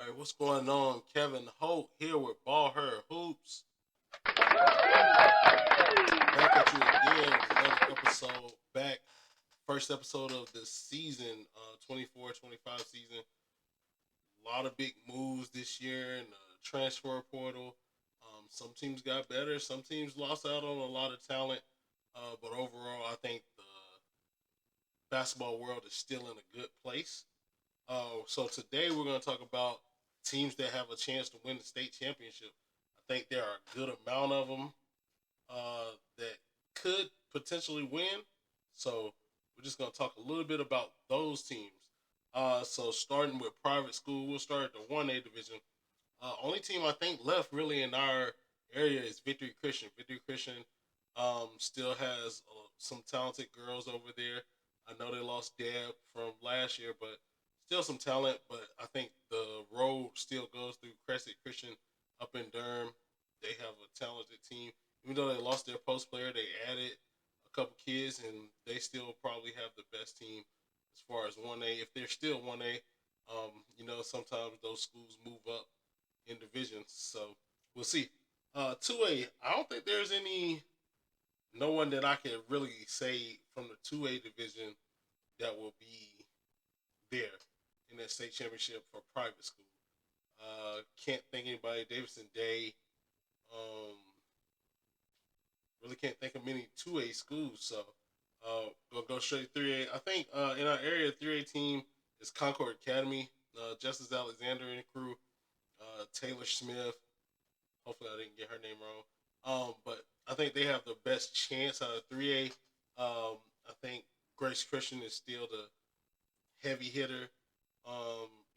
All right, what's going on? Kevin Holt here with BallHer Hoops. Back at you again with another episode. Back, first episode of the season, 24-25 season. A lot of big moves this year in the transfer portal. Some teams got better. Some teams lost out on a lot of talent. But overall, I think the basketball world is still in a good place. So today we're going to talk about teams that have a chance to win the state championship. I think there are a good amount of them that could potentially win. So we're just going to talk a little bit about those teams. So starting with private school, we'll start at the 1A division. Only team I think left really in our area is Victory Christian. Victory Christian still has some talented girls over there. I know they lost Deb from last year, but still some talent. But I think the road still goes through Crescent Christian up in Durham. They have a talented team. Even though they lost their post player, they added a couple kids, and they still probably have the best team as far as 1A. If they're still 1A, sometimes those schools move up in divisions. So we'll see. 2A, I don't think there's no one that I can really say from the 2A division that will be there in that state championship for private school. Can't think anybody. Davidson Day. Um, really can't think of many 2A schools. So gonna go straight 3A. I think in our area, 3A team is Concord Academy. Justice Alexander and crew. Taylor Smith. Hopefully, I didn't get her name wrong. But I think they have the best chance out of 3A. I think Grace Christian is still the heavy hitter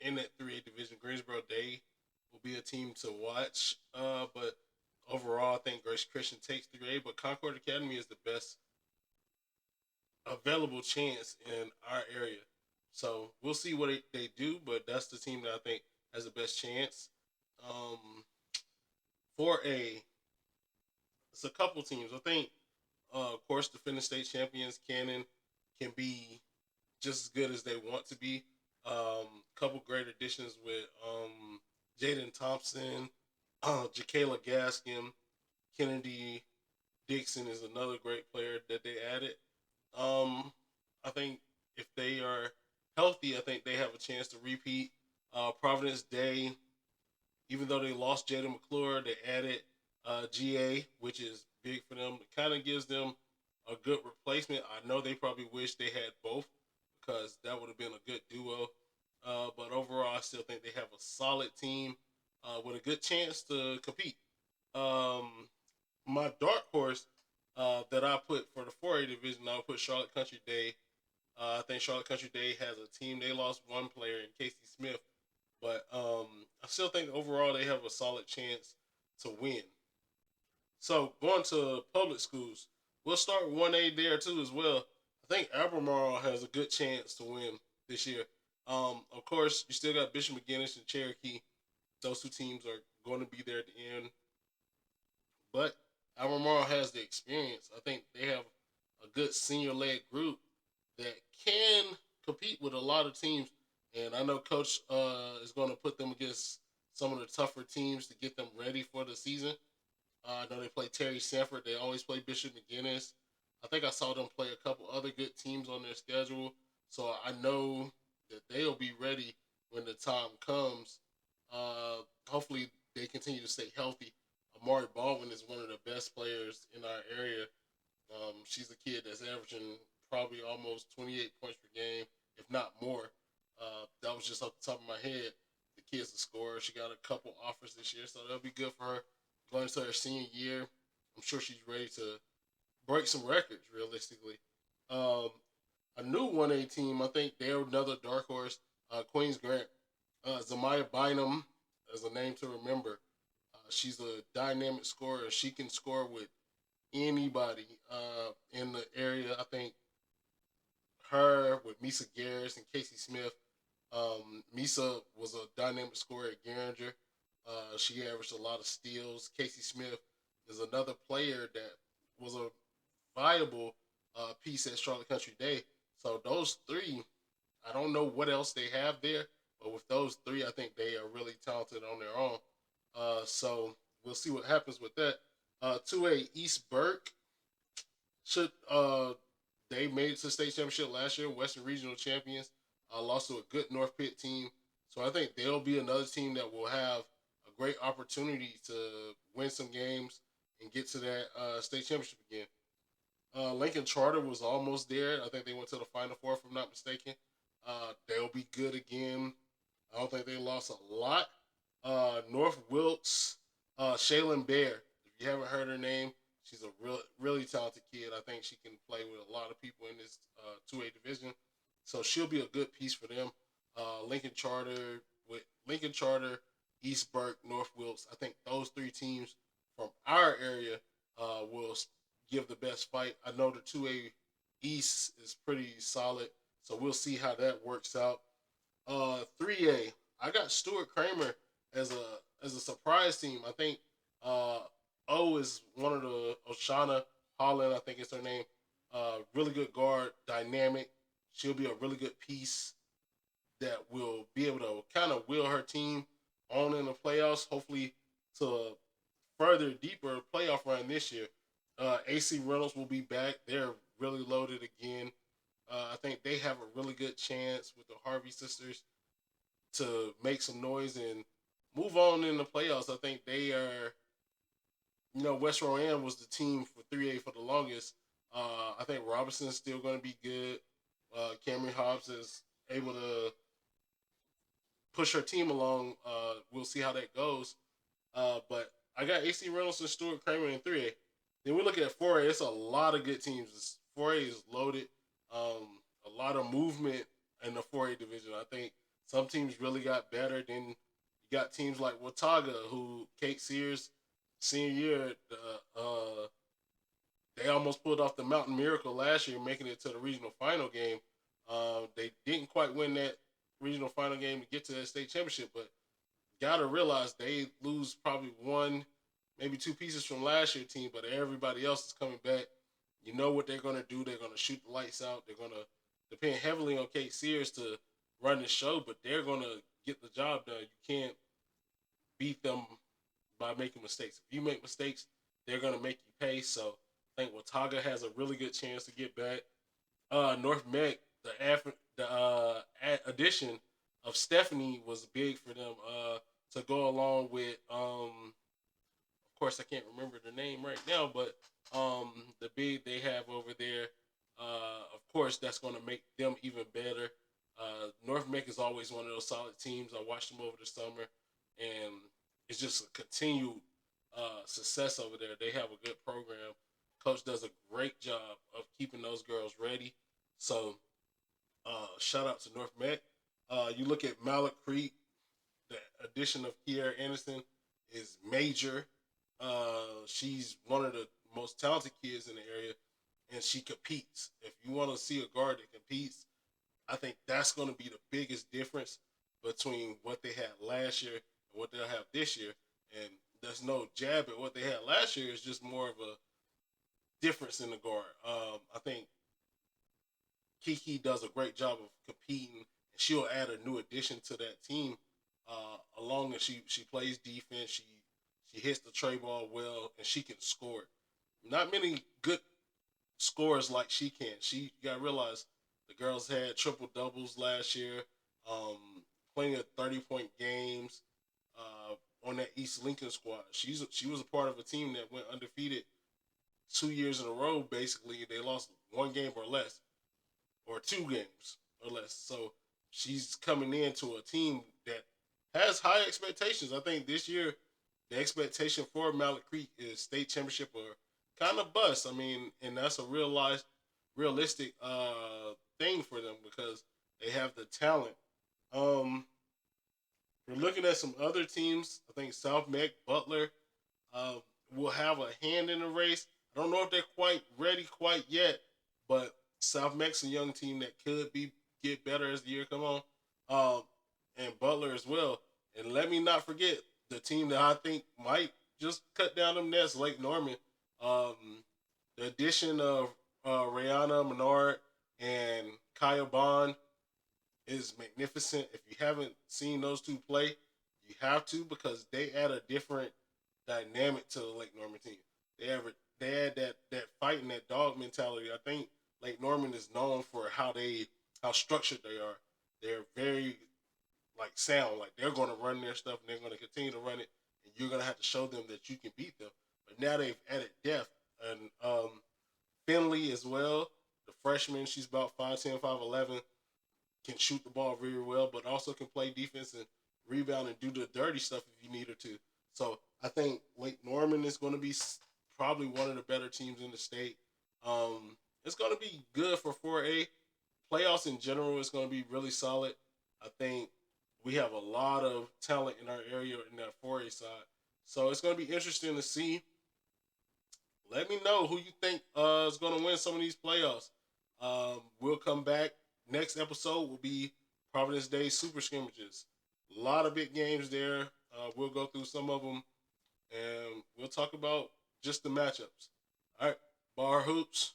in that 3A division. Greensboro Day will be a team to watch. But overall, I think Grace Christian takes 3A. But Concord Academy is the best available chance in our area. So we'll see what they do. But that's the team that I think has the best chance. Um, 4A, it's a couple teams. I think, of course, the Finnish state champions, Cannon, can be just as good as they want to be. Couple great additions with Jaden Thompson, Jacayla Gaskin, Kennedy Dixon is another great player that they added. I think if they are healthy, I think they have a chance to repeat. Providence Day, even though they lost Jaden McClure, they added GA, which is big for them. It kind of gives them a good replacement. I know they probably wish they had both because that would have been a good duo. But overall, I still think they have a solid team with a good chance to compete. Um, my dark horse that I put for the 4A division, I would put Charlotte Country Day. I think Charlotte Country Day has a team. They lost one player in Casey Smith, but I still think overall they have a solid chance to win. So going to public schools, we'll start 1A there too as well. I think Albemarle has a good chance to win this year. Of course, you still got Bishop McGinnis and Cherokee. Those two teams are going to be there at the end. But Albemarle has the experience. I think they have a good senior-led group that can compete with a lot of teams. And I know Coach is going to put them against some of the tougher teams to get them ready for the season. I know they play Terry Sanford. They always play Bishop McGinnis. I think I saw them play a couple other good teams on their schedule. So I know that they'll be ready when the time comes. Hopefully they continue to stay healthy. Amari Baldwin is one of the best players in our area. She's a kid that's averaging probably almost 28 points per game, if not more. That was just off the top of my head. The kid's a scorer. She got a couple offers this year, so that'll be good for her going into her senior year. I'm sure she's ready to break some records, realistically. Um, a new 1A team, I think they're another dark horse. Queens Grant. Zamaya Bynum is a name to remember. She's a dynamic scorer. She can score with anybody in the area. I think her with Misa Garris and Casey Smith. Misa was a dynamic scorer at Garinger. She averaged a lot of steals. Casey Smith is another player that was a viable piece at Charlotte Country Day. So those three, I don't know what else they have there. But with those three, I think they are really talented on their own. So we'll see what happens with that. 2A East Burke should they made it to the state championship last year, Western Regional champions. Lost to a good North Pitt team, so I think they'll be another team that will have a great opportunity to win some games and get to that state championship again. Lincoln Charter was almost there. I think they went to the Final Four, if I'm not mistaken. They'll be good again. I don't think they lost a lot. North Wilkes, Shaylin Bear. If you haven't heard her name, she's a really talented kid. I think she can play with a lot of people in this 2A division. So she'll be a good piece for them. Lincoln Charter with Lincoln Charter, East Burke, North Wilkes. I think those three teams from our area will give the best fight. I know the 2A East is pretty solid, so we'll see how that works out. 3A, I got Stuart Kramer as a surprise team. I think uh, O is one of the Oshana Holland. I think it's her name. Really good guard, dynamic. She'll be a really good piece that will be able to kind of wheel her team on in the playoffs. Hopefully, to a further deeper playoff run this year. AC Reynolds will be back. They're really loaded again. I think they have a really good chance with the Harvey sisters to make some noise and move on in the playoffs. I think they are, West Rowan was the team for 3A for the longest. I think Robinson's still going to be good. Cameron Hobbs is able to push her team along. We'll see how that goes. But I got AC Reynolds and Stuart Kramer in 3A. Then we look at 4A. It's a lot of good teams. 4A is loaded. A lot of movement in the 4A division. I think some teams really got better. Then you got teams like Watauga, who Kate Sears, senior year, they almost pulled off the Mountain Miracle last year, making it to the regional final game. They didn't quite win that regional final game to get to that state championship, but gotta realize they lose probably one, maybe two pieces from last year's team, but everybody else is coming back. You know what they're gonna do. They're gonna shoot the lights out. They're gonna depend heavily on Kate Sears to run the show, but they're gonna get the job done. You can't beat them by making mistakes. If you make mistakes, they're gonna make you pay. So I think Watauga has a really good chance to get back. North Meck, the addition of Stephanie was big for them to go along with. Of course, I can't remember the name right now, but the big they have over there. Of course, that's going to make them even better. North Meck is always one of those solid teams. I watched them over the summer, and it's just a continued success over there. They have a good program. Coach does a great job of keeping those girls ready. So, shout out to North Meck. You look at Malik Creek, the addition of Kiera Anderson is major. She's one of the most talented kids in the area, and she competes. If you want to see a guard that competes, I think that's going to be the biggest difference between what they had last year and what they'll have this year. And there's no jab at what they had last year. It's just more of a difference in the guard. I think Kiki does a great job of competing, and she'll add a new addition to that team. Along as she plays defense, she hits the tray ball well, and she can score. Not many good scorers like she can. She you gotta realize the girls had triple doubles last year, um, plenty of 30-point games on that East Lincoln squad. She was a part of a team that went undefeated 2 years in a row. Basically, they lost one game or less, or two games or less. So she's coming into a team that has high expectations. I think this year the expectation for Malik Creek is state championship or kind of bust. I mean, and that's a realistic thing for them because they have the talent. Um, we're looking at some other teams. I think South Meck, Butler uh, will have a hand in the race. I don't know if they're quite ready quite yet, but South Meck's a young team that could be get better as the year come on, um, and Butler as well. And let me not forget the team that I think might just cut down them nets, Lake Norman. Um, the addition of Rihanna Menard and Kaya Bond is magnificent. If you haven't seen those two play, you have to, because they add a different dynamic to the Lake Norman team. They add that fight and that dog mentality. I think Lake Norman is known for how structured they are. They're very like sound. Like they're going to run their stuff and they're going to continue to run it, and you're going to have to show them that you can beat them. But now they've added depth, and Finley as well. The freshman, she's about 5'10", 5'11", can shoot the ball very well, but also can play defense and rebound and do the dirty stuff if you need her to. So I think Lake Norman is going to be probably one of the better teams in the state. It's going to be good for 4A. Playoffs in general is going to be really solid. I think we have a lot of talent in our area in that 4A side. So it's going to be interesting to see. Let me know who you think is going to win some of these playoffs. We'll come back. Next episode will be Providence Day Super Scrimmages. A lot of big games there. We'll go through some of them, and we'll talk about just the matchups. All right, BallHer Hoops.